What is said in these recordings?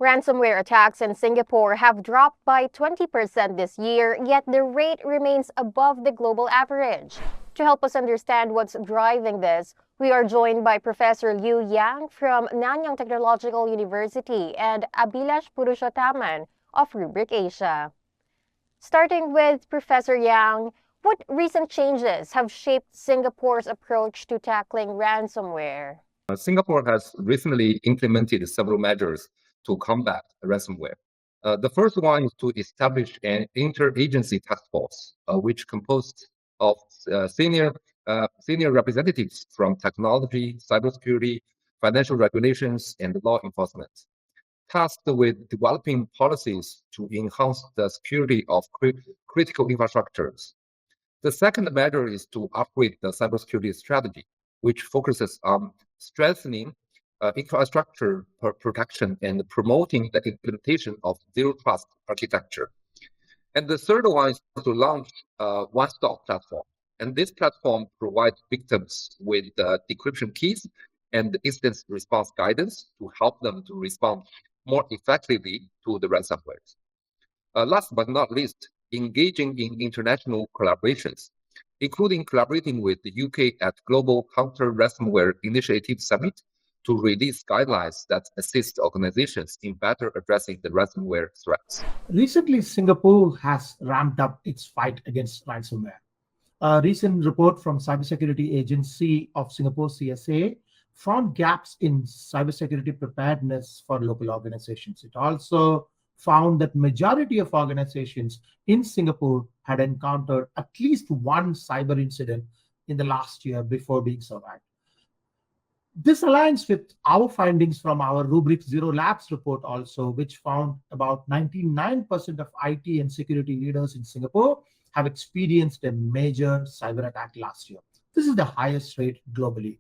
Ransomware attacks in Singapore have dropped by 20% this year, yet the rate remains above the global average. To help us understand what's driving this, we are joined by Professor Liu Yang from Nanyang Technological University and Abhilash Purushottaman of Rubric Asia. Starting with Professor Yang, what recent changes have shaped Singapore's approach to tackling ransomware? Singapore has recently implemented several measures to combat ransomware. The first one is to establish an interagency task force, which composed of senior representatives from technology, cybersecurity, financial regulations, and law enforcement, tasked with developing policies to enhance the security of critical infrastructures. The second measure is to upgrade the cybersecurity strategy, which focuses on strengthening infrastructure protection and promoting the implementation of zero trust architecture. And the third one is to launch a one-stop platform. And this platform provides victims with decryption keys and incident response guidance to help them to respond more effectively to the ransomware. Last but not least, engaging in international collaborations, including collaborating with the UK at Global Counter-Ransomware Initiative Summit to release guidelines that assist organizations in better addressing the ransomware threats. Recently, Singapore has ramped up its fight against ransomware. A recent report from Cybersecurity Agency of Singapore, CSA, found gaps in cybersecurity preparedness for local organizations. It also found that majority of organizations in Singapore had encountered at least one cyber incident in the last year before being survived. This aligns with our findings from our Rubric Zero Labs report also, which found about 99% of IT and security leaders in Singapore have experienced a major cyber attack last year. This is the highest rate globally.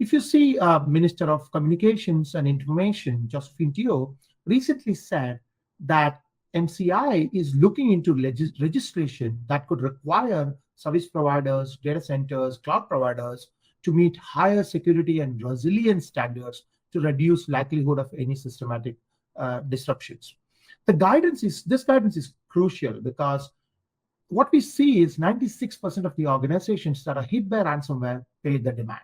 If you see Minister of Communications and Information, Josephine Teo, recently said that MCI is looking into legislation that could require service providers, data centers, cloud providers to meet higher security and resilience standards to reduce likelihood of any systematic disruptions. This guidance is crucial because what we see is 96% of the organizations that are hit by ransomware pay the demand.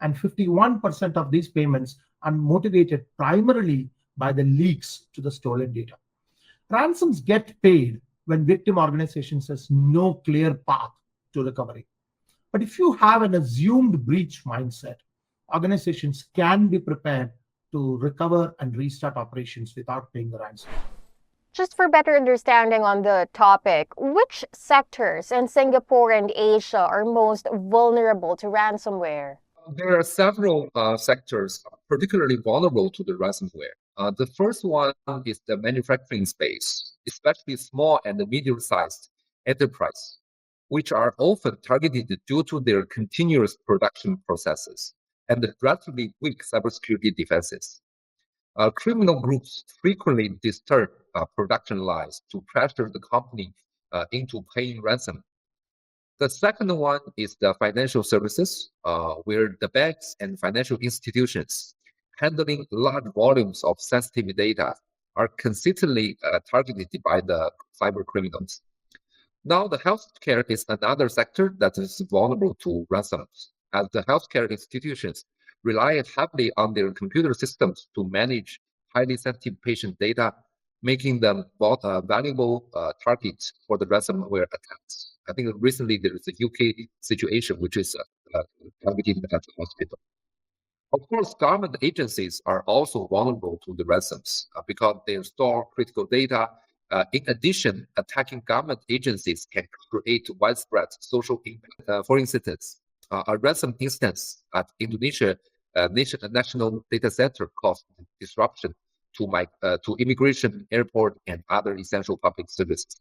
And 51% of these payments are motivated primarily by the leaks to the stolen data. Ransoms get paid when victim organizations has no clear path to recovery. But if you have an assumed breach mindset, organizations can be prepared to recover and restart operations without paying the ransom. Just for better understanding on the topic, which sectors in Singapore and Asia are most vulnerable to ransomware? There are several sectors particularly vulnerable to the ransomware. The first one is the manufacturing space, especially small and medium-sized enterprise, which are often targeted due to their continuous production processes and the relatively weak cybersecurity defenses. Criminal groups frequently disturb production lines to pressure the company into paying ransom. The second one is the financial services, where the banks and financial institutions handling large volumes of sensitive data are consistently targeted by the cyber criminals. Now, the healthcare is another sector that is vulnerable to ransoms, as the healthcare institutions rely heavily on their computer systems to manage highly sensitive patient data, making them valuable targets for the ransomware attacks. I think recently there is a UK situation which is targeting at the hospital. Of course, government agencies are also vulnerable to the ransoms because they store critical data. In addition, attacking government agencies can create widespread social impact. For instance, a ransom instance at Indonesia National Data Center caused disruption to immigration, airport, and other essential public services,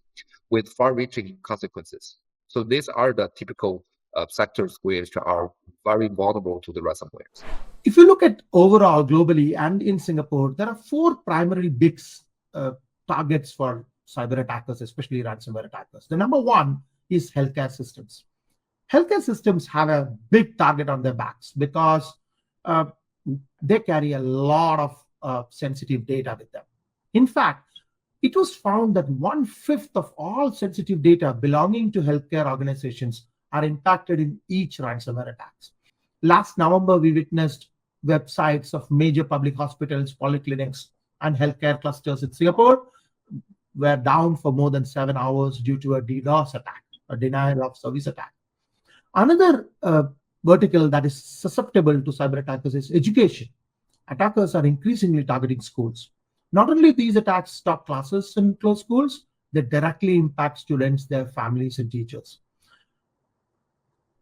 with far-reaching consequences. So these are the typical sectors which are very vulnerable to the ransomware. If you look at overall globally and in Singapore, there are four primary big targets for cyber attackers, especially ransomware attackers. The number one is healthcare systems. Healthcare systems have a big target on their backs because they carry a lot of sensitive data with them. In fact, it was found that 1/5 of all sensitive data belonging to healthcare organizations are impacted in each ransomware attacks. Last November, we witnessed websites of major public hospitals, polyclinics, and healthcare clusters in Singapore were down for more than 7 hours due to a DDoS attack, a denial of service attack. Another vertical that is susceptible to cyber attackers is education. Attackers are increasingly targeting schools. Not only these attacks stop classes and close schools, they directly impact students, their families, and teachers.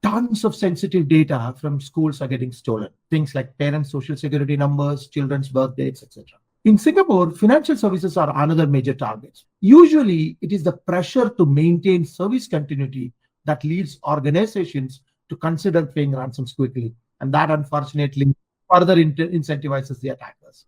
Tons of sensitive data from schools are getting stolen. Things like parents' social security numbers, children's birth dates, etc. In Singapore, financial services are another major target. Usually, it is the pressure to maintain service continuity that leads organizations to consider paying ransoms quickly. And that, unfortunately, further incentivizes the attackers.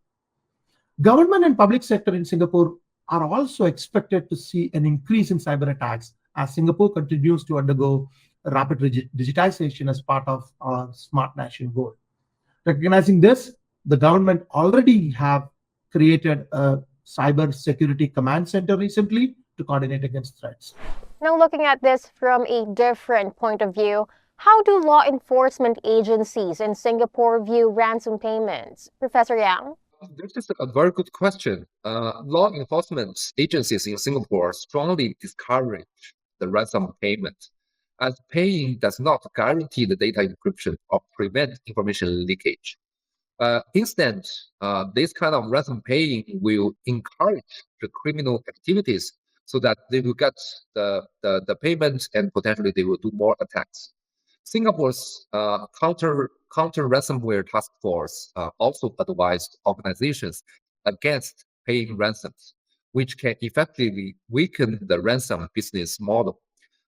Government and public sector in Singapore are also expected to see an increase in cyber attacks as Singapore continues to undergo rapid digitization as part of our Smart Nation goal. Recognizing this, the government already have created a cyber security command center recently to coordinate against threats. Now, looking at this from a different point of view, how do law enforcement agencies in Singapore view ransom payments? Professor Yang? This is a very good question. Law enforcement agencies in Singapore strongly discourage the ransom payment, as paying does not guarantee the data encryption or prevent information leakage. Instead, this kind of ransom paying will encourage the criminal activities so that they will get the payment and potentially they will do more attacks. Singapore's counter ransomware task force also advised organizations against paying ransoms, which can effectively weaken the ransom business model.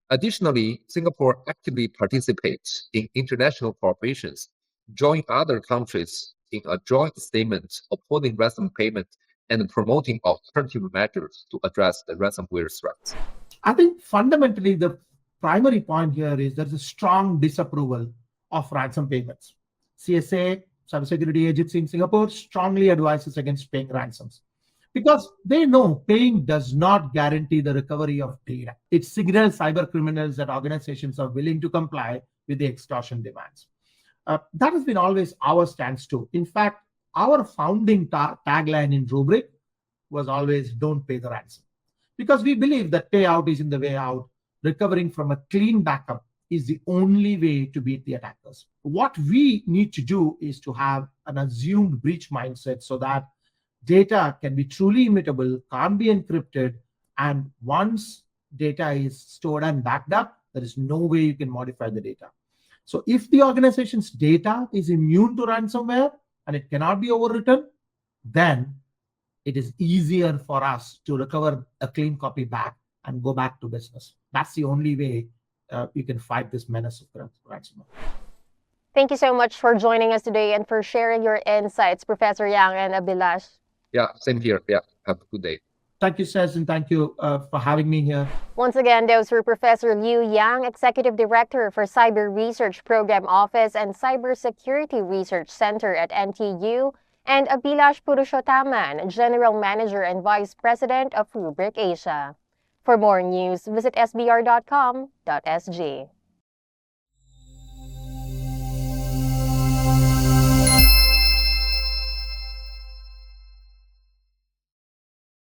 Additionally, Singapore actively participates in international corporations, joining other countries in a joint statement opposing ransom payment and promoting alternative measures to address the ransomware threats. I think fundamentally the primary point here is there's a strong disapproval of ransom payments. CSA, Cybersecurity Agency in Singapore, strongly advises against paying ransoms because they know paying does not guarantee the recovery of data. It signals cyber criminals that organizations are willing to comply with the extortion demands. That has been always our stance too. In fact, our founding tagline in Rubric was always "Don't pay the ransom," because we believe that payout is in the way out. Recovering from a clean backup is the only way to beat the attackers. What we need to do is to have an assumed breach mindset so that data can be truly immutable, can't be encrypted, and once data is stored and backed up, there is no way you can modify the data. So if the organization's data is immune to ransomware and it cannot be overwritten, then it is easier for us to recover a clean copy back and go back to business. That's the only way you can fight this menace of ransomware. Thank you so much for joining us today and for sharing your insights, Professor Yang and Abhilash. Yeah, same here. Yeah, have a good day. Thank you, Sez, and thank you for having me here. Once again, those were Professor Liu Yang, Executive Director for Cyber Research Program Office and Cybersecurity Research Center at NTU, and Abhilash Purushottaman, General Manager and Vice President of Rubric Asia. For more news, visit sbr.com.sg.